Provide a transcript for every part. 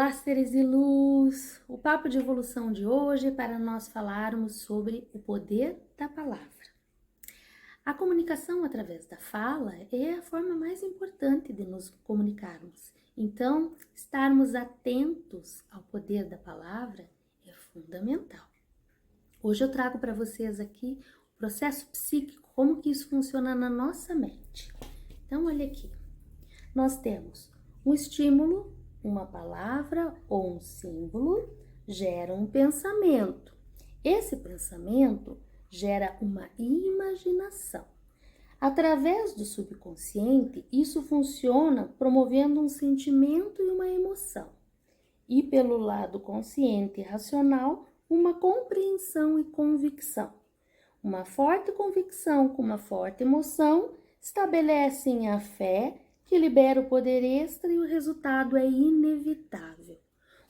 Olá, seres de luz! O papo de evolução de hoje é para nós falarmos sobre o poder da palavra. A comunicação através da fala é a forma mais importante de nos comunicarmos. Então, estarmos atentos ao poder da palavra é fundamental. Hoje eu trago para vocês aqui o processo psíquico, como que isso funciona na nossa mente. Então, olha aqui. Nós temos um estímulo, uma palavra ou um símbolo gera um pensamento. Esse pensamento gera uma imaginação. Através do subconsciente, isso funciona promovendo um sentimento e uma emoção. E pelo lado consciente e racional, uma compreensão e convicção. Uma forte convicção com uma forte emoção estabelecem a fé que libera o poder extra e o resultado é inevitável.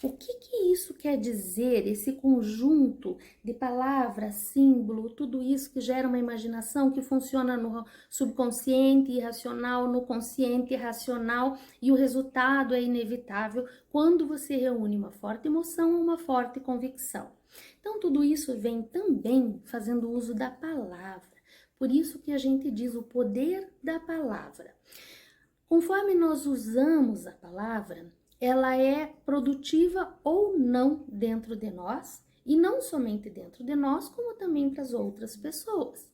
O que isso quer dizer, esse conjunto de palavra, símbolo, tudo isso que gera uma imaginação que funciona no subconsciente e racional, no consciente e racional, e o resultado é inevitável quando você reúne uma forte emoção a uma forte convicção. Então, tudo isso vem também fazendo uso da palavra. Por isso que a gente diz o poder da palavra. Conforme nós usamos a palavra, ela é produtiva ou não dentro de nós, e não somente dentro de nós, como também para as outras pessoas.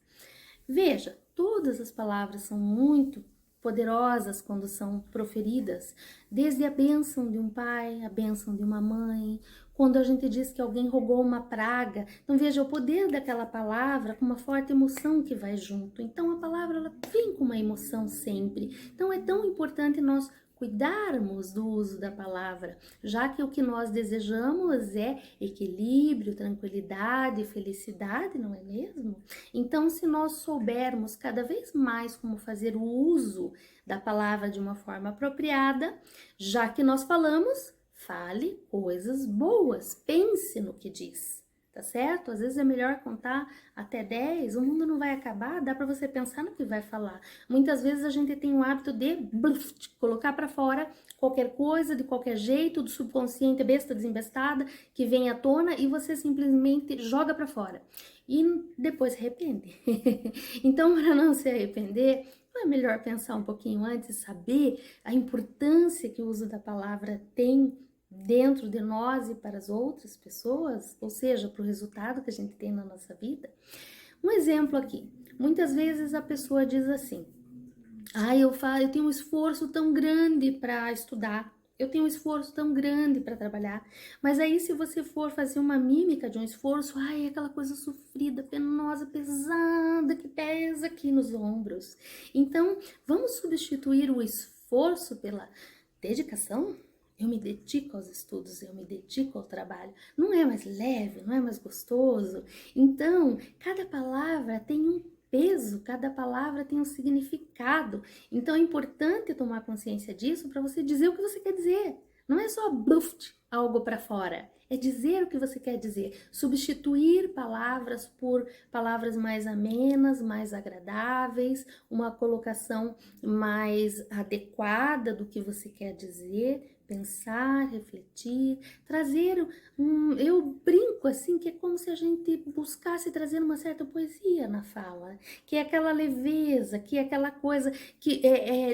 Veja, todas as palavras são muito poderosas quando são proferidas, desde a bênção de um pai, a bênção de uma mãe, quando a gente diz que alguém rogou uma praga. Então veja o poder daquela palavra com uma forte emoção que vai junto. Então a palavra ela vem com uma emoção sempre. Então é tão importante nós cuidarmos do uso da palavra, já que o que nós desejamos é equilíbrio, tranquilidade, felicidade, não é mesmo? Então, se nós soubermos cada vez mais como fazer o uso da palavra de uma forma apropriada, já que nós falamos, fale coisas boas, pense no que diz. Tá certo? Às vezes é melhor contar até 10, o mundo não vai acabar, dá para você pensar no que vai falar. Muitas vezes a gente tem o hábito de colocar para fora qualquer coisa, de qualquer jeito, do subconsciente besta desembestada, que vem à tona e você simplesmente joga para fora. E depois se arrepende. Então, para não se arrepender, não é melhor pensar um pouquinho antes, saber a importância que o uso da palavra tem dentro de nós e para as outras pessoas, ou seja, para o resultado que a gente tem na nossa vida. Um exemplo aqui, muitas vezes a pessoa diz assim, eu tenho um esforço tão grande para estudar, eu tenho um esforço tão grande para trabalhar, mas aí se você for fazer uma mímica de um esforço, é aquela coisa sofrida, penosa, pesada, que pesa aqui nos ombros. Então, vamos substituir o esforço pela dedicação? Eu me dedico aos estudos, eu me dedico ao trabalho. Não é mais leve, não é mais gostoso? Então, cada palavra tem um peso, cada palavra tem um significado. Então, é importante tomar consciência disso para você dizer o que você quer dizer. Não é só algo para fora. É dizer o que você quer dizer. Substituir palavras por palavras mais amenas, mais agradáveis, uma colocação mais adequada do que você quer dizer. Pensar, refletir, trazer eu brinco assim, que é como se a gente buscasse trazer uma certa poesia na fala, que é aquela leveza, que é aquela coisa que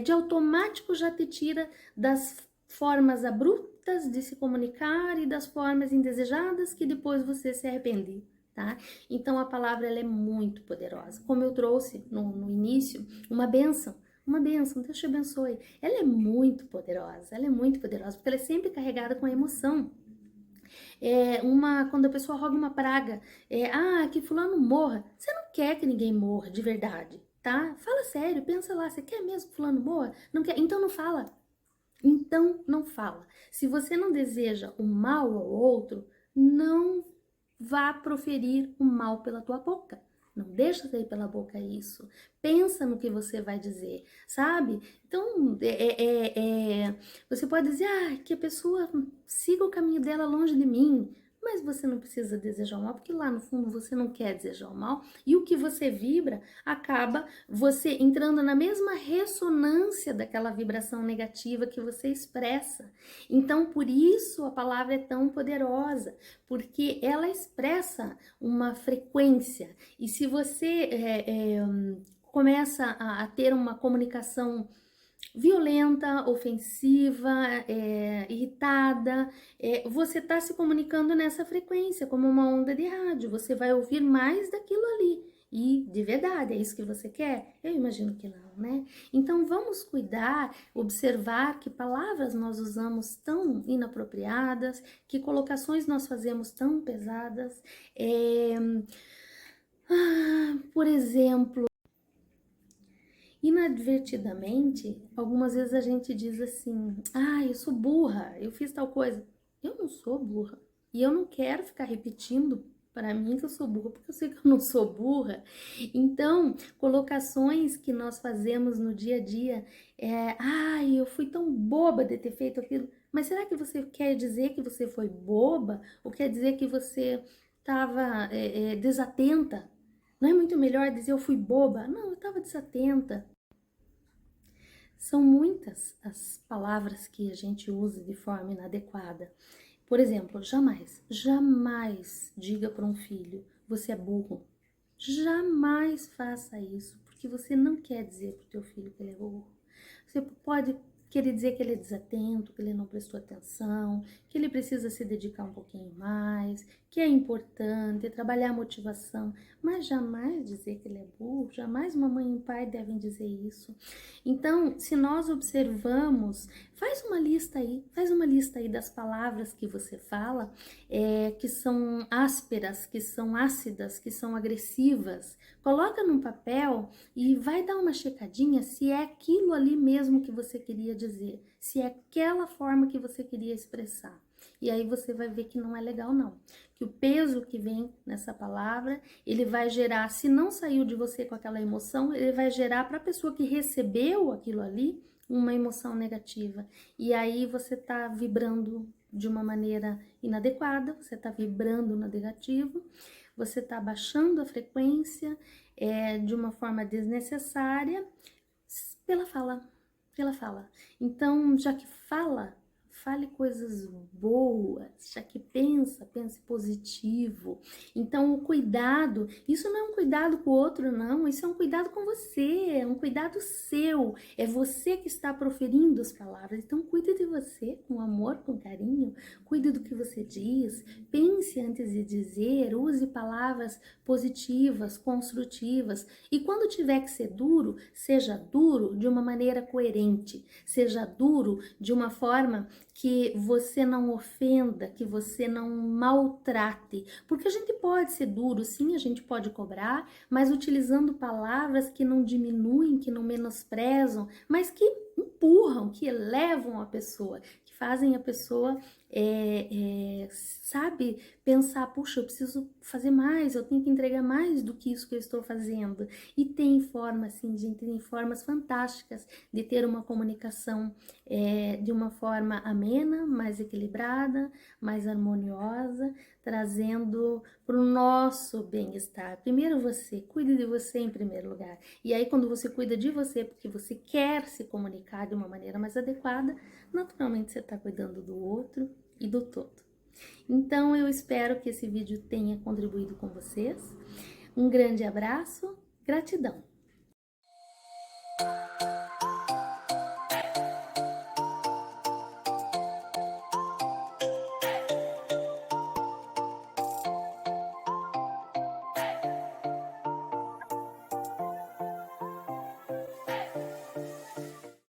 de automático já te tira das formas abruptas de se comunicar e das formas indesejadas que depois você se arrepende. Tá? Então a palavra ela é muito poderosa, como eu trouxe no início, uma bênção, Deus te abençoe. Ela é muito poderosa, porque ela é sempre carregada com a emoção. Quando a pessoa roga uma praga, que fulano morra, você não quer que ninguém morra de verdade, tá? Fala sério, pensa lá, você quer mesmo que fulano morra? Não quer? Então não fala. Então não fala. Se você não deseja o mal ao outro, não vá proferir o mal pela tua boca. Não deixa sair pela boca isso. Pensa no que você vai dizer, sabe? Então, você pode dizer que a pessoa siga o caminho dela longe de mim. mas você não precisa desejar o mal, porque lá no fundo você não quer desejar o mal, e o que você vibra acaba você entrando na mesma ressonância daquela vibração negativa que você expressa. Então, por isso a palavra é tão poderosa, porque ela expressa uma frequência, e se você começa a ter uma comunicação violenta, ofensiva, irritada, você está se comunicando nessa frequência, como uma onda de rádio, você vai ouvir mais daquilo ali. E de verdade, é isso que você quer? Eu imagino que não, né? Então vamos cuidar, observar que palavras nós usamos tão inapropriadas, que colocações nós fazemos tão pesadas. Por exemplo, inadvertidamente, algumas vezes a gente diz assim: ah, eu sou burra, eu fiz tal coisa. Eu não sou burra. E eu não quero ficar repetindo para mim que eu sou burra, porque eu sei que eu não sou burra. Então, colocações que nós fazemos no dia a dia ai, eu fui tão boba de ter feito aquilo. Mas será que você quer dizer que você foi boba? Ou quer dizer que você estava desatenta? Não é muito melhor dizer eu fui boba? Não, eu estava desatenta. São muitas as palavras que a gente usa de forma inadequada. Por exemplo, jamais, jamais diga para um filho, você é burro. Jamais faça isso, porque você não quer dizer para o teu filho que ele é burro. Você pode querer dizer que ele é desatento, que ele não prestou atenção, que ele precisa se dedicar um pouquinho mais, que é importante trabalhar a motivação, mas jamais dizer que ele é burro, jamais uma mãe e um pai devem dizer isso. Então, se nós observamos, faz uma lista aí das palavras que você fala, que são ásperas, que são ácidas, que são agressivas. Coloca num papel e vai dar uma checadinha se é aquilo ali mesmo que você queria dizer, se é aquela forma que você queria expressar. E aí você vai ver que não é legal não, que o peso que vem nessa palavra, ele vai gerar, se não saiu de você com aquela emoção, ele vai gerar para a pessoa que recebeu aquilo ali, uma emoção negativa. E aí você tá vibrando de uma maneira inadequada, você tá vibrando no negativo, você tá baixando a frequência de uma forma desnecessária pela fala, pela fala. Então, já que fala, fale coisas boas, já que pensa, pense positivo. Então, o cuidado, isso não é um cuidado com o outro, não, isso é um cuidado com você, é um cuidado seu, é você que está proferindo as palavras. Então, cuide de você com amor, com carinho, cuide do que você diz, pense antes de dizer, use palavras positivas, construtivas, e quando tiver que ser duro, seja duro de uma maneira coerente, seja duro de uma forma que você não ofenda, que você não maltrate, porque a gente pode ser duro, sim, a gente pode cobrar, mas utilizando palavras que não diminuem, que não menosprezam, mas que empurram, que elevam a pessoa, que fazem a pessoa sabe, pensar, puxa, eu preciso fazer mais, eu tenho que entregar mais do que isso que eu estou fazendo. E tem formas, assim, gente, tem formas fantásticas de ter uma comunicação de uma forma amena, mais equilibrada, mais harmoniosa, trazendo para o nosso bem-estar. Primeiro você, cuide de você em primeiro lugar. E aí quando você cuida de você, porque você quer se comunicar de uma maneira mais adequada, naturalmente você está cuidando do outro e do todo. Então eu espero que esse vídeo tenha contribuído com vocês. Um grande abraço, gratidão!